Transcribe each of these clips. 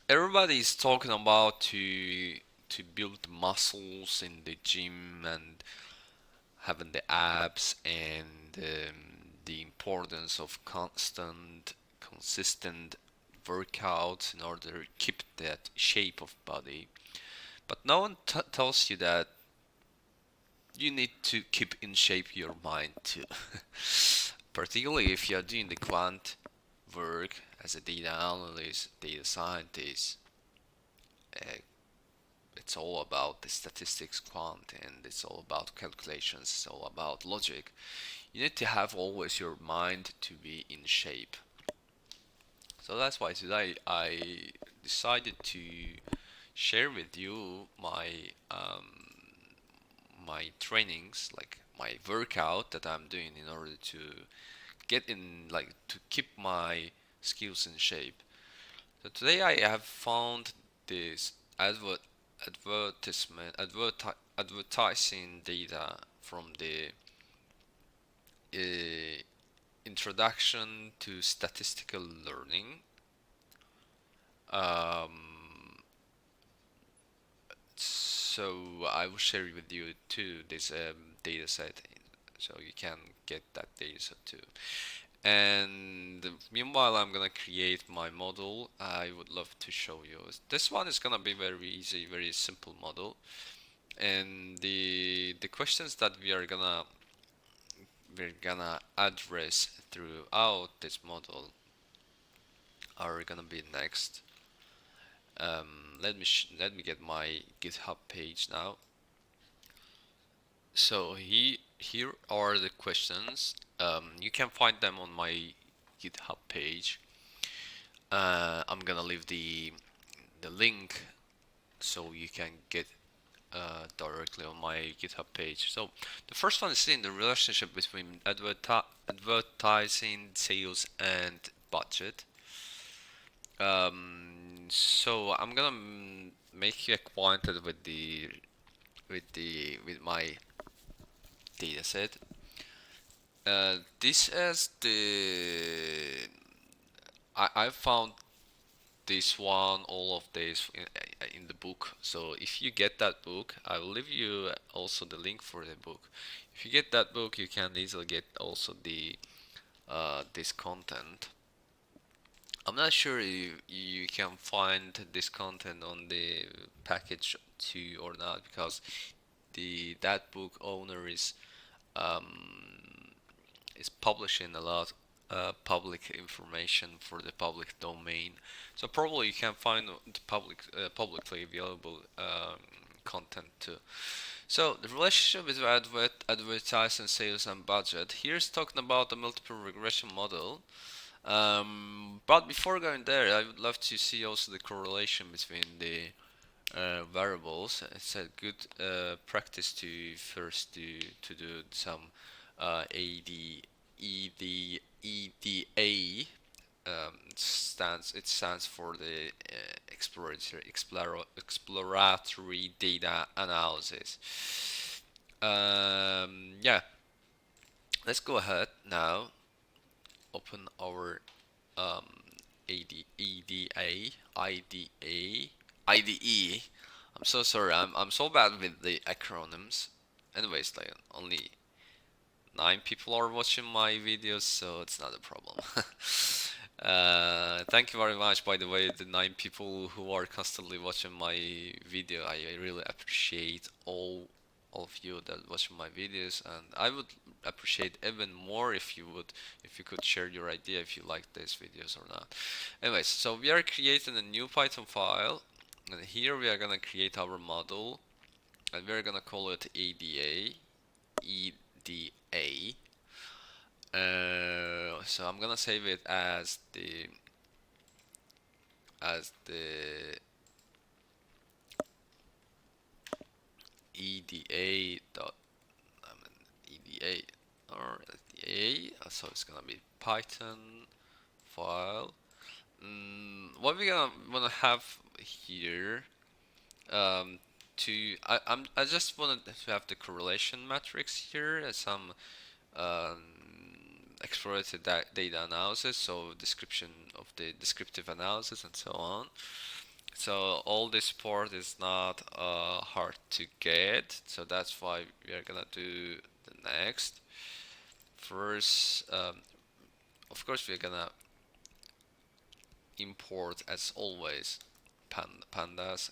everybody's talking about to build muscles in the gym and having the abs and the importance of consistent workouts in order to keep that shape of body. But no one tells you that you need to keep in shape your mind too. Particularly if you're doing the quant work as a data analyst, data scientist, uh, it's all about the statistics quant and it's all about calculations, it's all about logic. You need to have always your mind to be in shape. So that's why today I decided to share with you my trainings, like my workout that I'm doing in order to get in, like to keep my skills in shape. So today I have found this advertising data from the uh, Introduction to Statistical Learning. Um, so I will share with you too this data set, so you can get that data set too. And meanwhile, I'm gonna create my model. I would love to show you. This one is gonna be very easy, very simple model. And the questions that we're gonna address throughout this model are gonna be next. Let me get my GitHub page now. So here are the questions. You can find them on my GitHub page. I'm gonna leave the link so you can get directly on my GitHub page. So the first one is in the relationship between advertising, sales, and budget. So I'm gonna make you acquainted with my data set. This is I found this one, all of this in the book. So if you get that book, I will leave you also the link for the book. If you get that book, you can easily get also the this content. I'm not sure if you can find this content on the package too or not, because the that book owner um, is publishing a lot public information for the public domain. So probably you can find the publicly available content too. So the relationship between advertising, sales, and budget. Here's talking about the multiple regression model. But before going there, I would love to see also the correlation between the variables. It's a good practice to first to do some AD, EDA. It stands for the exploratory data analysis. Yeah, let's go ahead now. Open our AD, EDA, IDA, IDE. I'm so sorry. I'm so bad with the acronyms. Anyways, like only 9 people are watching my videos, so it's not a problem. Thank you very much, by the way, the 9 people who are constantly watching my video. I really appreciate all of you that watch my videos, and I would appreciate even more if you could share your idea if you like these videos or not. Anyways, so we are creating a new Python file, and here we are gonna create our model, and we're gonna call it ADA. EDA. So I'm gonna save it as the EDA dot EDA or EDA. So it's gonna be Python file. What we're gonna wanna have here, I just wanted to have the correlation matrix here as some um, exploratory data analysis, so description of the descriptive analysis and so on. So all this part is not hard to get. So that's why we are gonna do the next. First, of course, we're gonna import as always pandas.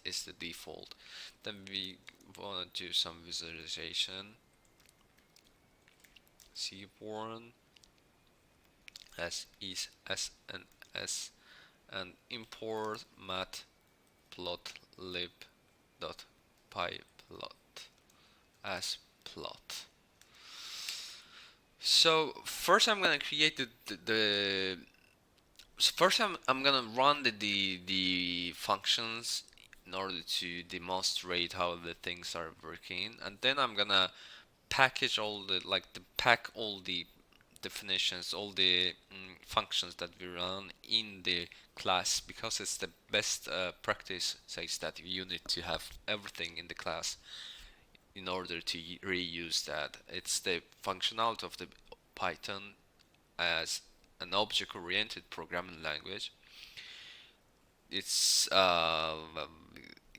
It's the default. Then we wanna do some visualization. Seaborn as is SNS and import matplotlib dot pyplot as plot. So first I'm gonna create the so first I'm gonna run the functions in order to demonstrate how the things are working, and then I'm gonna package all the pack all the definitions, all the functions that we run in the class, because it's the best practice says that you need to have everything in the class in order to reuse that. It's the functionality of the Python as an object-oriented programming language. It's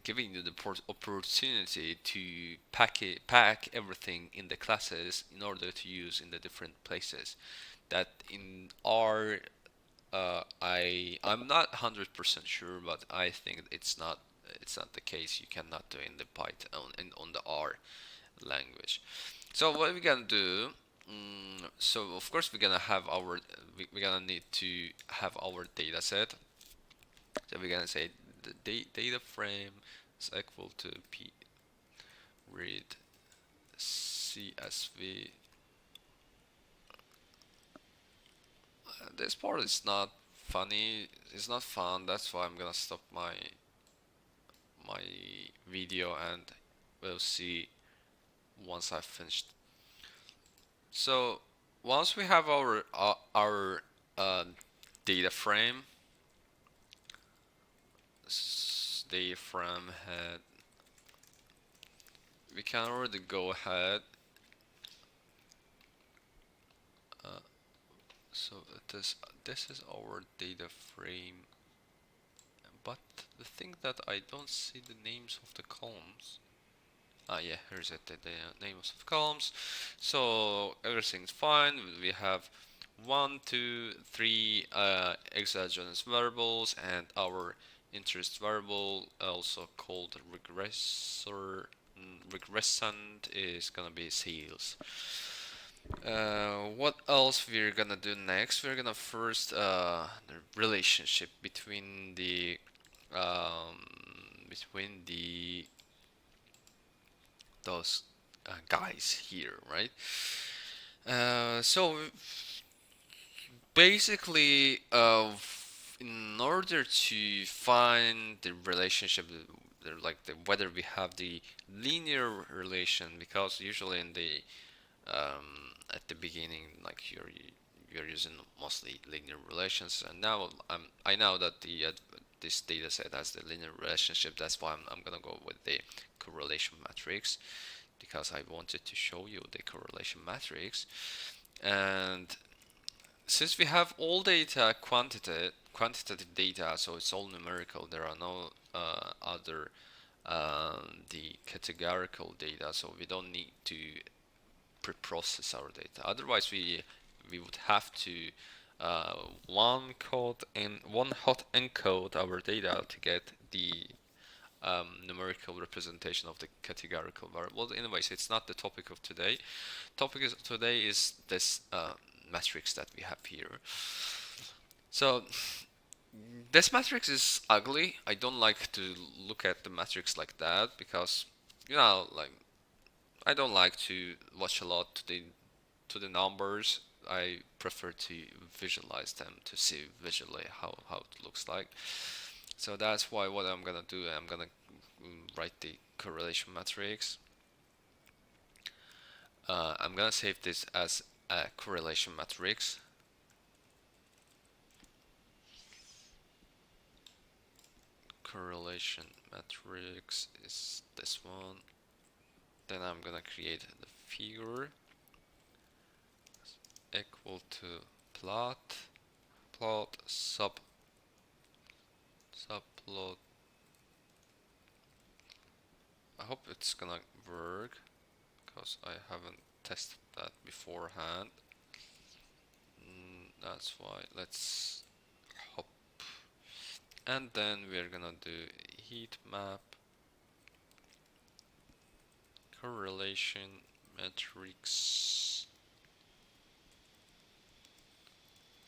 giving you the opportunity to pack everything in the classes in order to use in the different places. That in R, I'm not 100% sure, but I think it's not the case. You cannot do in the Python and on the R language. So what we're gonna do? So of course we're gonna need to have our data set. So we're gonna say the data frame is equal to p read CSV. This part is not funny. It's not fun. That's why I'm gonna stop my video and we'll see once I've finished. So once we have our data frame, data frame head, we can already go ahead. So this is our data frame, but the thing that I don't see the names of the columns. Yeah, here's it, the names of columns. So everything's fine. We have 1, 2, 3 exogenous variables and our interest variable, also called regressant, is gonna be sales. What else we're gonna do next? We're gonna first the relationship between the those guys here, right? So basically, in order to find the relationship, whether we have the linear relation, because usually in the at the beginning, like you're using mostly linear relations, and now I know that this data set has the linear relationship. That's why I'm gonna go with the correlation matrix, because I wanted to show you the correlation matrix. And since we have all data quantitative data, so it's all numerical, there are no other the categorical data, so we don't need to pre-process our data. Otherwise, we would have to one hot encode our data to get the numerical representation of the categorical variable. Anyways, it's not the topic of today. Topic of today is this matrix that we have here. So this matrix is ugly. I don't like to look at the matrix like that, because like I don't like to watch a lot to the numbers. I prefer to visualize them to see visually how it looks like. So that's why what I'm gonna do, I'm gonna write the correlation matrix. I'm gonna save this as a correlation matrix. Correlation matrix is this one. Then I'm gonna create the figure equal to plot Subplot. I hope it's gonna work, because I haven't tested that beforehand. That's why. Let's hop. And then we're gonna do heat map, correlation matrix,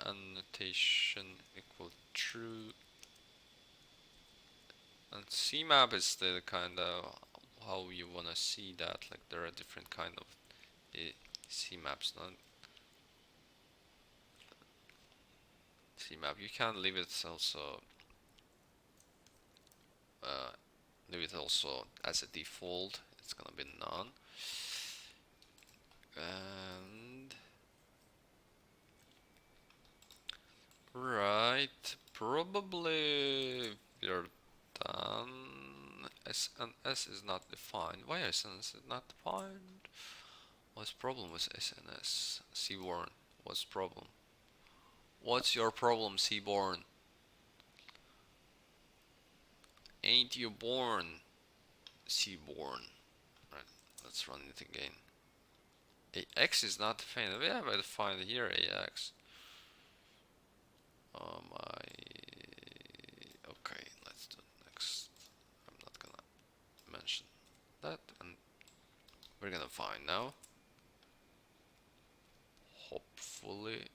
annotation equal true. And CMap is the kind of how you wanna see that. Like there are different kind of CMaps, not CMap. You can leave it also. Uh, Leave it also as a default. It's gonna be none. And right, probably we're done. SNS is not defined. Why SNS is not defined? What's the problem with SNS? Seaborn, what's the problem? What's your problem, Seaborn? Ain't you born, Seaborn? Right, let's run it again. AX is not defined. We have defined here AX. Oh my. Okay, let's do next. I'm not gonna mention that, and we're gonna find now. Hopefully.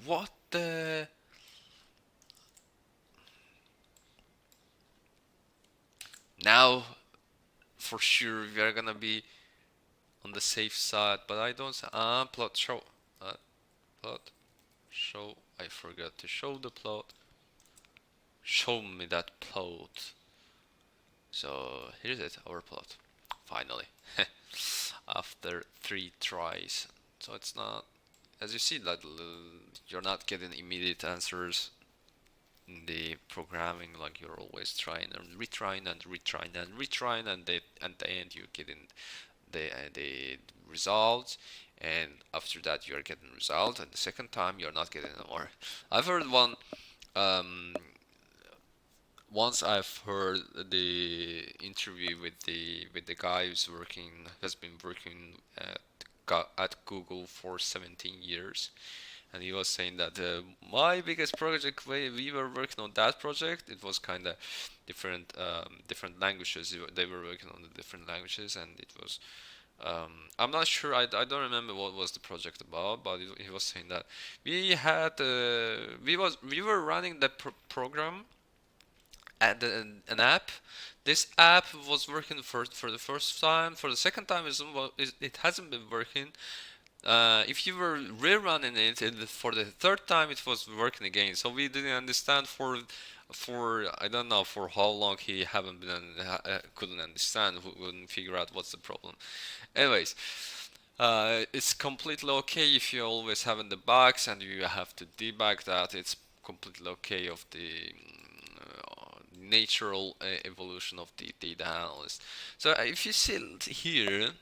What the? Now, for sure, we are gonna be on the safe side, but I don't. Plot show. Plot show. I forgot to show the plot. Show me that plot. So here's it, our plot. Finally, after 3 tries. So it's not, as you see, that you're not getting immediate answers in the programming. Like you're always trying and retrying and retrying and retrying, and at the end you're getting the results. And after that you're getting result, and the second time you're not getting more. I've heard one. Um, Once I've heard the interview with the guy who's working has been working at Google for 17 years, and he was saying that my biggest project, we were working on that project, it was kind of different languages. They were working on the different languages, and it was I'm not sure. I don't remember what was the project about, but he was saying that we had we were running the program and an app. This app was working for the first time. For the second time, it hasn't been working. If you were rerunning it, for the third time it was working again. So we didn't understand for I don't know for how long he haven't been couldn't understand, who couldn't figure out what's the problem. Anyways, it's completely okay if you always having the bugs and you have to debug that. It's completely okay of the natural evolution of the data analyst. So if you see here,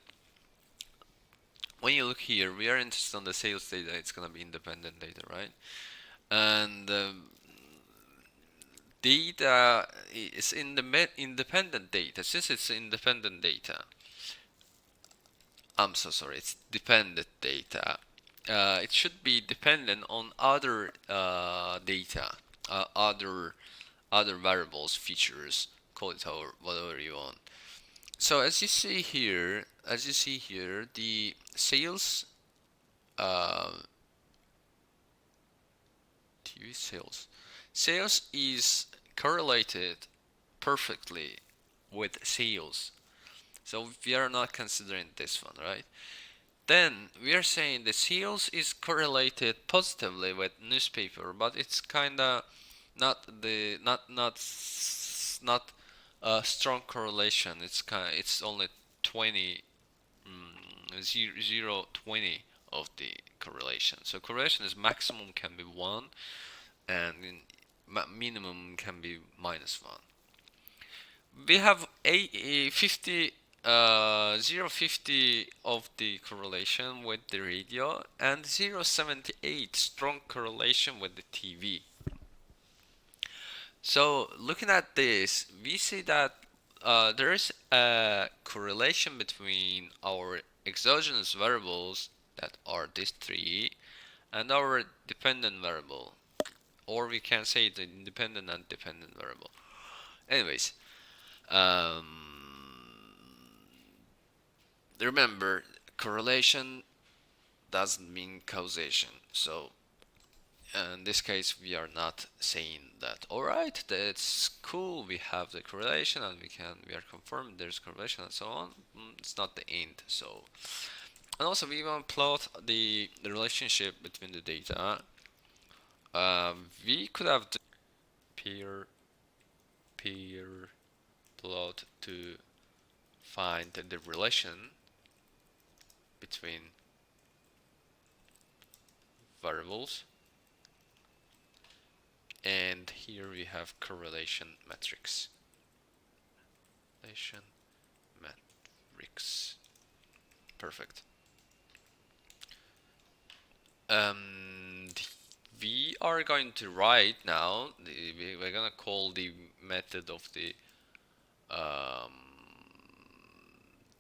when you look here, we are interested in the sales data. It's gonna be independent data, right? And data is in the independent data. Since it's independent data, I'm so sorry. It's dependent data. It should be dependent on other data, other variables, features, call it however, whatever you want. So as you see here, the uh, TV sales is correlated perfectly with sales. So we are not considering this one, right? Then we are saying the sales is correlated positively with newspaper, but it's kinda not a strong correlation. It's only 20 0 20 of the correlation. So correlation is maximum can be 1, and minimum can be -1. We have a 50 0.50 of the correlation with the radio and 0.78 strong correlation with the TV. So looking at this, we see that there is a correlation between our exogenous variables that are these three and our dependent variable, or we can say the independent and dependent variable. Anyways, um, remember, correlation doesn't mean causation. So in this case, we are not saying that. All right, that's cool. We have the correlation, and we are confirmed there's correlation and so on. It's not the end. So, and also we want to plot the relationship between the data. We could have the peer peer plot to find the relation between variables, and here we have correlation matrix. Correlation matrix. Perfect. Um, we are going to write now. We're gonna call the method of the um,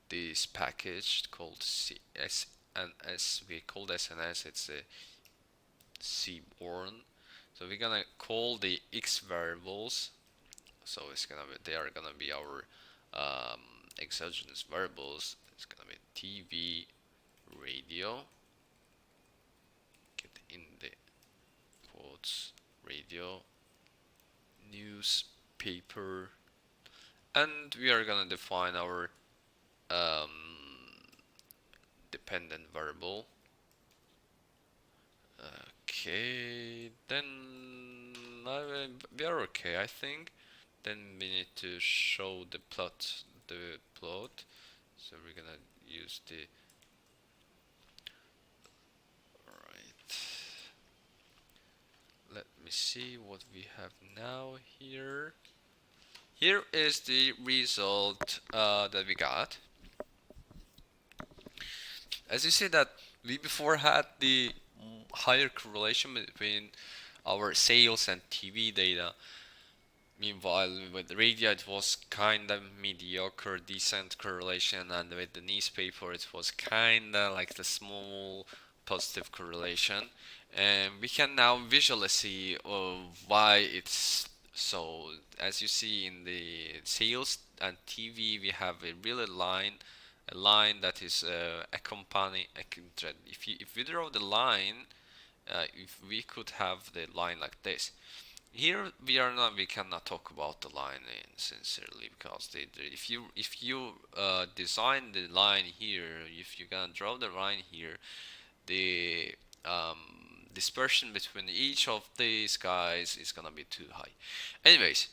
this package called CSNS. We called SNS. It's a Seaborn. So we're gonna call the x variables. So it's gonna be, they are gonna be our um, exogenous variables. It's gonna be TV, radio. Get in the quotes, radio, newspaper, and we are gonna define our um, dependent variable. Okay, then we are okay, I think. Then we need to show the plot. So we're gonna use the right. Let me see what we have now here. Here is the result that we got. As you see that we before had the higher correlation between our sales and TV data. Meanwhile, with the radio, it was kind of mediocre, decent correlation, and with the newspaper, it was kind of like the small positive correlation. And we can now visually see why it's so. As you see in the sales and TV, we have a line that is accompanying. If we draw the line, if we could have the line like this. Here we cannot talk about the line sincerely because if you design the line here, if you're gonna draw the line here, the dispersion between each of these guys is gonna be too high. Anyways,